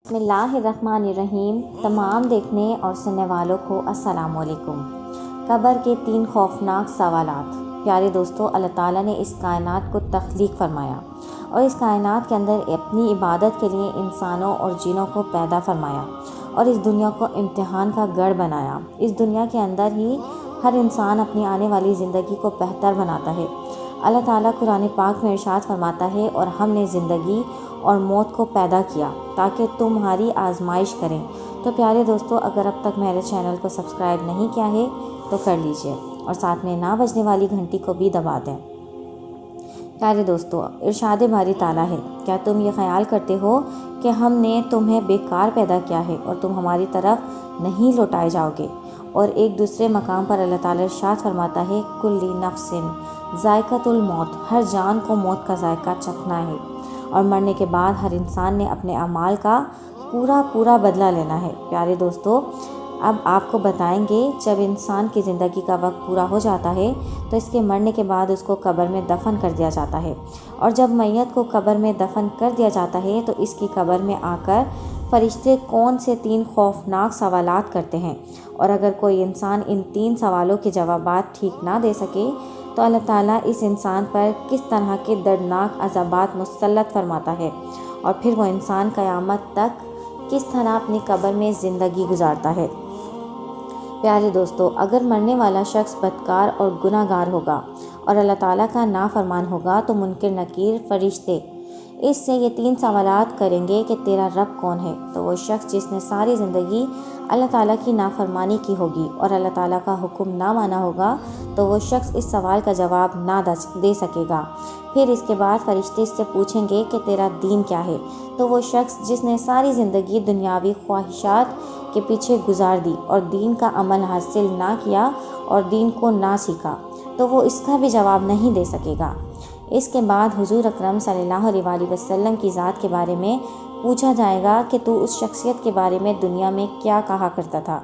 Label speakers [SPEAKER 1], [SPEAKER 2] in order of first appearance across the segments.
[SPEAKER 1] بسم اللہ الرحمن الرحیم۔ تمام دیکھنے اور سننے والوں کو السلام علیکم۔ قبر کے 3 خوفناک سوالات۔ پیارے دوستو، اللہ تعالیٰ نے اس کائنات کو تخلیق فرمایا اور اس کائنات کے اندر اپنی عبادت کے لیے انسانوں اور جنوں کو پیدا فرمایا اور اس دنیا کو امتحان کا گڑھ بنایا۔ اس دنیا کے اندر ہی ہر انسان اپنی آنے والی زندگی کو بہتر بناتا ہے۔ اللہ تعالیٰ قرآن پاک میں ارشاد فرماتا ہے، اور ہم نے زندگی اور موت کو پیدا کیا تاکہ تمہاری آزمائش کریں۔ تو پیارے دوستو، اگر اب تک میرے چینل کو سبسکرائب نہیں کیا ہے تو کر لیجئے اور ساتھ میں نہ بجنے والی گھنٹی کو بھی دبا دیں۔ پیارے دوستو، ارشاد باری تعالیٰ ہے، کیا تم یہ خیال کرتے ہو کہ ہم نے تمہیں بیکار پیدا کیا ہے اور تم ہماری طرف نہیں لوٹائے جاؤ گے؟ اور ایک دوسرے مقام پر اللہ تعالیٰ ارشاد فرماتا ہے، کل نفس ذائقۃ الموت، ہر جان کو موت کا ذائقہ چکھنا ہے اور مرنے کے بعد ہر انسان نے اپنے اعمال کا پورا بدلہ لینا ہے۔ پیارے دوستو، اب آپ کو بتائیں گے، جب انسان کی زندگی کا وقت پورا ہو جاتا ہے تو اس کے مرنے کے بعد اس کو قبر میں دفن کر دیا جاتا ہے، اور جب میت کو قبر میں دفن کر دیا جاتا ہے تو اس کی قبر میں آ کر فرشتے کون سے 3 خوفناک سوالات کرتے ہیں، اور اگر کوئی انسان ان 3 سوالوں کے جوابات ٹھیک نہ دے سکے تو اللہ تعالیٰ اس انسان پر کس طرح کے دردناک عذابات مسلط فرماتا ہے، اور پھر وہ انسان قیامت تک کس طرح اپنی قبر میں زندگی گزارتا ہے۔ پیارے دوستو، اگر مرنے والا شخص بدکار اور گناہ گار ہوگا اور اللہ تعالیٰ کا نافرمان ہوگا تو منکر نکیر فرشتے اس سے یہ 3 سوالات کریں گے کہ تیرا رب کون ہے؟ تو وہ شخص جس نے ساری زندگی اللہ تعالیٰ کی نافرمانی کی ہوگی اور اللہ تعالیٰ کا حکم نہ مانا ہوگا تو وہ شخص اس سوال کا جواب نہ دے سکے گا۔ پھر اس کے بعد فرشتے اس سے پوچھیں گے کہ تیرا دین کیا ہے؟ تو وہ شخص جس نے ساری زندگی دنیاوی خواہشات کے پیچھے گزار دی اور دین کا عمل حاصل نہ کیا اور دین کو نہ سیکھا تو وہ اس کا بھی جواب نہیں دے سکے گا۔ اس کے بعد حضور اکرم صلی اللہ علیہ وسلم کی ذات کے بارے میں پوچھا جائے گا کہ تو اس شخصیت کے بارے میں دنیا میں کیا کہا کرتا تھا؟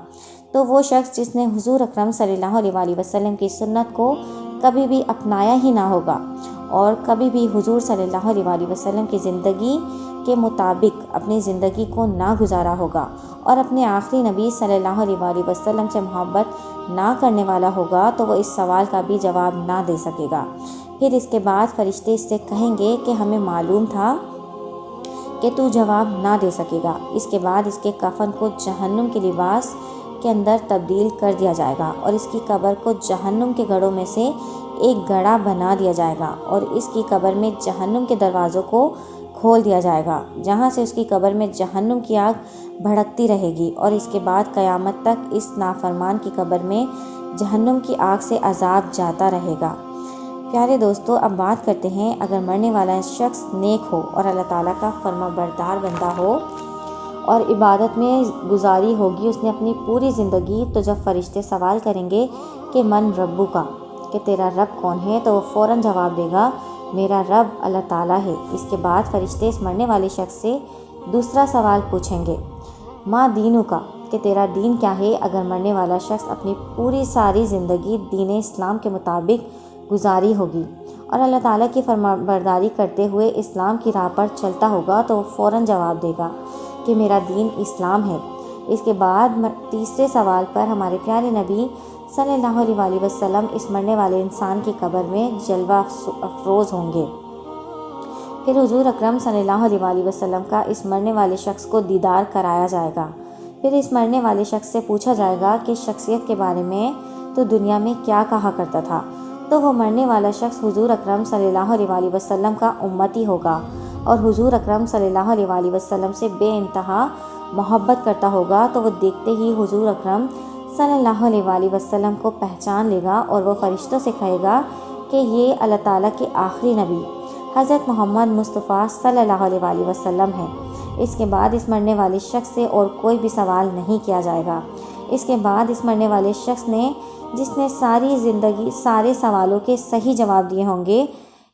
[SPEAKER 1] تو وہ شخص جس نے حضور اکرم صلی اللہ علیہ وسلم کی سنت کو کبھی بھی اپنایا ہی نہ ہوگا اور کبھی بھی حضور صلی اللہ علیہ وسلم کی زندگی کے مطابق اپنی زندگی کو نہ گزارا ہوگا اور اپنے آخری نبی صلی اللہ علیہ وسلم سے محبت نہ کرنے والا ہوگا تو وہ اس سوال کا بھی جواب نہ دے سکے گا۔ پھر اس کے بعد فرشتے اس سے کہیں گے کہ ہمیں معلوم تھا کہ تو جواب نہ دے سکے گا۔ اس کے بعد اس کے کفن کو جہنم کے لباس کے اندر تبدیل کر دیا جائے گا اور اس کی قبر کو جہنم کے گڑھوں میں سے ایک گڑھا بنا دیا جائے گا اور اس کی قبر میں جہنم کے دروازوں کو کھول دیا جائے گا، جہاں سے اس کی قبر میں جہنم کی آگ بھڑکتی رہے گی، اور اس کے بعد قیامت تک اس نافرمان کی قبر میں جہنم کی آگ سے عذاب جاتا رہے گا۔ پیارے دوستو، اب بات کرتے ہیں، اگر مرنے والا شخص نیک ہو اور اللہ تعالیٰ کا فرما بردار بندہ ہو اور عبادت میں گزاری ہوگی اس نے اپنی پوری زندگی، تو جب فرشتے سوال کریں گے کہ من ربو کا، کہ تیرا رب کون ہے، تو وہ فوراً جواب دے گا، میرا رب اللہ تعالیٰ ہے۔ اس کے بعد فرشتے اس مرنے والے شخص سے دوسرا سوال پوچھیں گے، ما دینو کا، کہ تیرا دین کیا ہے؟ اگر مرنے والا شخص اپنی پوری ساری زندگی دین اسلام کے مطابق گزاری ہوگی اور اللہ تعالیٰ کی فرما برداری کرتے ہوئے اسلام کی راہ پر چلتا ہوگا تو وہ فوراً جواب دے گا کہ میرا دین اسلام ہے۔ اس کے بعد تیسرے سوال پر ہمارے پیارے نبی صلی اللہ علیہ وسلم اس مرنے والے انسان کی قبر میں جلوہ افروز ہوں گے۔ پھر حضور اکرم صلی اللہ علیہ وسلم کا اس مرنے والے شخص کو دیدار کرایا جائے گا۔ پھر اس مرنے والے شخص سے پوچھا جائے گا کہ شخصیت کے بارے میں تو دنیا میں کیا کہا کرتا تھا؟ تو وہ مرنے والا شخص حضور اکرم صلی اللہ علیہ وسلم کا امتی ہوگا اور حضور اکرم صلی اللہ علیہ وسلم سے بے انتہا محبت کرتا ہوگا، تو وہ دیکھتے ہی حضور اکرم صلی اللہ علیہ وسلم کو پہچان لے گا اور وہ فرشتوں سے کہے گا کہ یہ اللہ تعالیٰ کے آخری نبی حضرت محمد مصطفیٰ صلی اللہ علیہ وسلم ہیں۔ اس کے بعد اس مرنے والے شخص سے اور کوئی بھی سوال نہیں کیا جائے گا۔ اس کے بعد اس مرنے والے شخص نے جس نے ساری زندگی سارے سوالوں کے صحیح جواب دیے ہوں گے،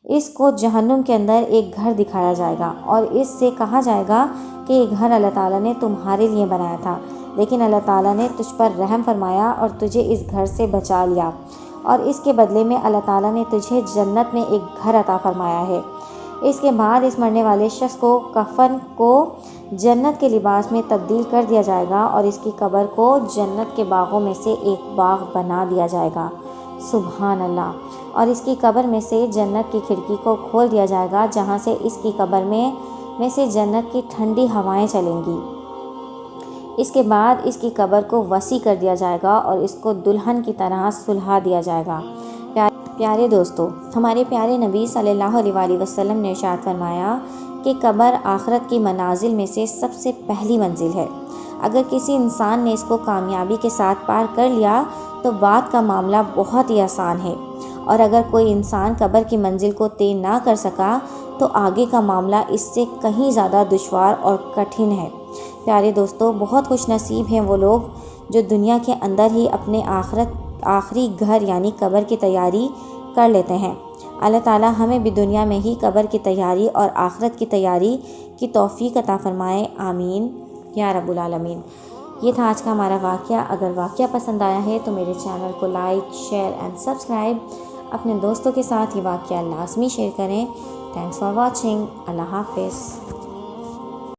[SPEAKER 1] اس کو جہنم کے اندر ایک گھر دکھایا جائے گا اور اس سے کہا جائے گا کہ یہ گھر اللہ تعالیٰ نے تمہارے لیے بنایا تھا، لیکن اللہ تعالیٰ نے تجھ پر رحم فرمایا اور تجھے اس گھر سے بچا لیا، اور اس کے بدلے میں اللہ تعالیٰ نے تجھے جنت میں ایک گھر عطا فرمایا ہے۔ اس کے بعد اس مرنے والے شخص کو کفن کو جنت کے لباس میں تبدیل کر دیا جائے گا اور اس کی قبر کو جنت کے باغوں میں سے ایک باغ بنا دیا جائے گا۔ سبحان اللہ۔ اور اس کی قبر میں سے جنت کی کھڑکی کو کھول دیا جائے گا جہاں سے اس کی قبر میں سے جنت کی ٹھنڈی ہوائیں چلیں گی۔ اس کے بعد اس کی قبر کو وسیع کر دیا جائے گا اور اس کو دلہن کی طرح سلھا دیا جائے گا۔ پیارے دوستو، ہمارے پیارے نبی صلی اللہ علیہ وآلہ وسلم نے ارشاد فرمایا کہ قبر آخرت کی منازل میں سے سب سے پہلی منزل ہے۔ اگر کسی انسان نے اس کو کامیابی کے ساتھ پار کر لیا تو بعد کا معاملہ بہت ہی آسان ہے، اور اگر کوئی انسان قبر کی منزل کو طے نہ کر سکا تو آگے کا معاملہ اس سے کہیں زیادہ دشوار اور کٹھن ہے۔ پیارے دوستو، بہت خوش نصیب ہیں وہ لوگ جو دنیا کے اندر ہی اپنے آخری گھر یعنی قبر کی تیاری کر لیتے ہیں۔ اللہ تعالی ہمیں بھی دنیا میں ہی قبر کی تیاری اور آخرت کی تیاری کی توفیق عطا فرمائے، آمین یا رب العالمین۔ یہ تھا آج کا ہمارا واقعہ۔ اگر واقعہ پسند آیا ہے تو میرے چینل کو لائک، شیئر اینڈ سبسکرائب۔ اپنے دوستوں کے ساتھ یہ واقعہ لازمی شیئر کریں۔ Thanks for watching. اللہ حافظ۔